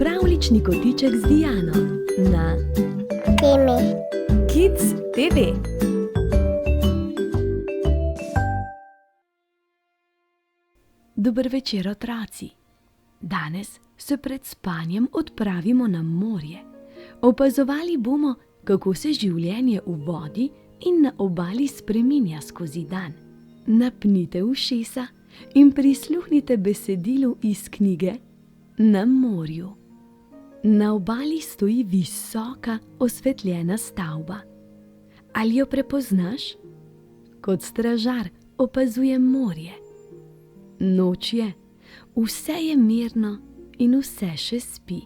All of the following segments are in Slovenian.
Pravljični kotiček z Diano na Temi. Kids TV. Dober večer, otroci. Danes se pred spanjem odpravimo na morje. Opazovali bomo, kako se življenje v vodi in na obali spreminja skozi dan. Napnite ušesa in prisluhnite besedilu iz knjige Na morju. Na obali stoji visoka, osvetljena stavba. Ali jo prepoznaš? Kot stražar opazujem morje. Noč je, vse je mirno in vse še spi.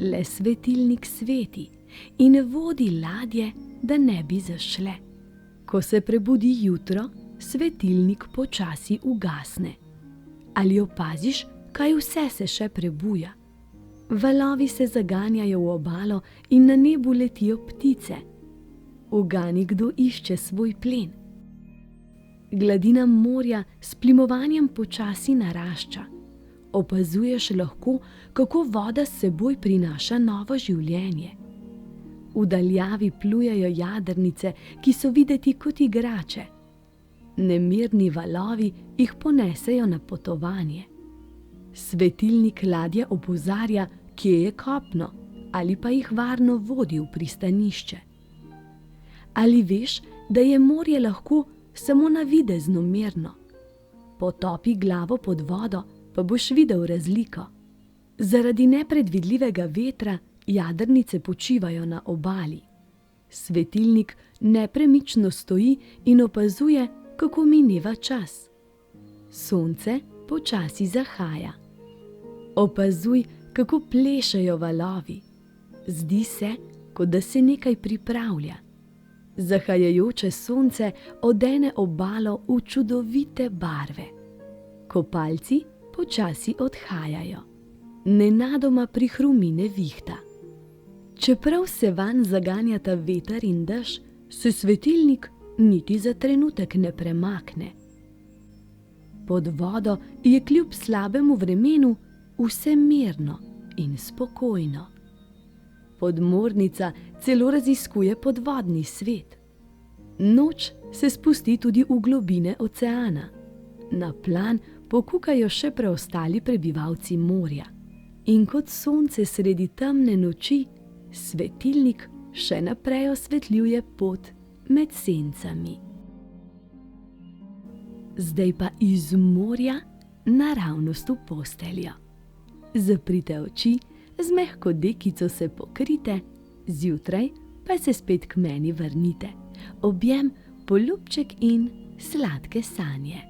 Le svetilnik sveti in vodi ladje, da ne bi zašle. Ko se prebudi jutro, svetilnik počasi ugasne. Ali opaziš, kaj vse se še prebuja? Valovi se zaganjajo v obalo in na nebu letijo ptice. Ugani, kdo išče svoj plen. Gladina morja s plimovanjem počasi narašča. Opazuješ lahko, kako voda s seboj prinaša novo življenje. V daljavi plujejo jadrnice, ki so videti kot igrače. Nemirni valovi jih ponesejo na potovanje. Svetilnik ladje opozarja, kje je kopno, ali pa jih varno vodi v pristanišče. Ali veš, da je morje lahko samo navidezno mirno? Potopi glavo pod vodo, pa boš videl razliko. Zaradi nepredvidljivega vetra jadrnice počivajo na obali. Svetilnik nepremično stoji in opazuje, kako mineva čas. Sonce počasi zahaja. Opazuj, kako plešejo valovi. Zdi se, kot da se nekaj pripravlja. Zahajajoče sonce odene obalo v čudovite barve. Kopalci počasi odhajajo. Nenadoma prihrumi nevihta. Čeprav se vanj zaganjata veter in dež, se svetilnik niti za trenutek ne premakne. Pod vodo je kljub slabemu vremenu vse mirno in spokojno. Podmornica celo raziskuje podvodni svet. Noč se spusti tudi v globine oceana. Na plan pokukajo še preostali prebivalci morja. In kot sonce sredi temne noči, svetilnik še naprej osvetljuje pot med sencami. Zdaj pa iz morja naravnost v posteljo. Zaprite oči, z mehko dekico se pokrite, zjutraj pa se spet k meni vrnite. Objem, poljubček in sladke sanje.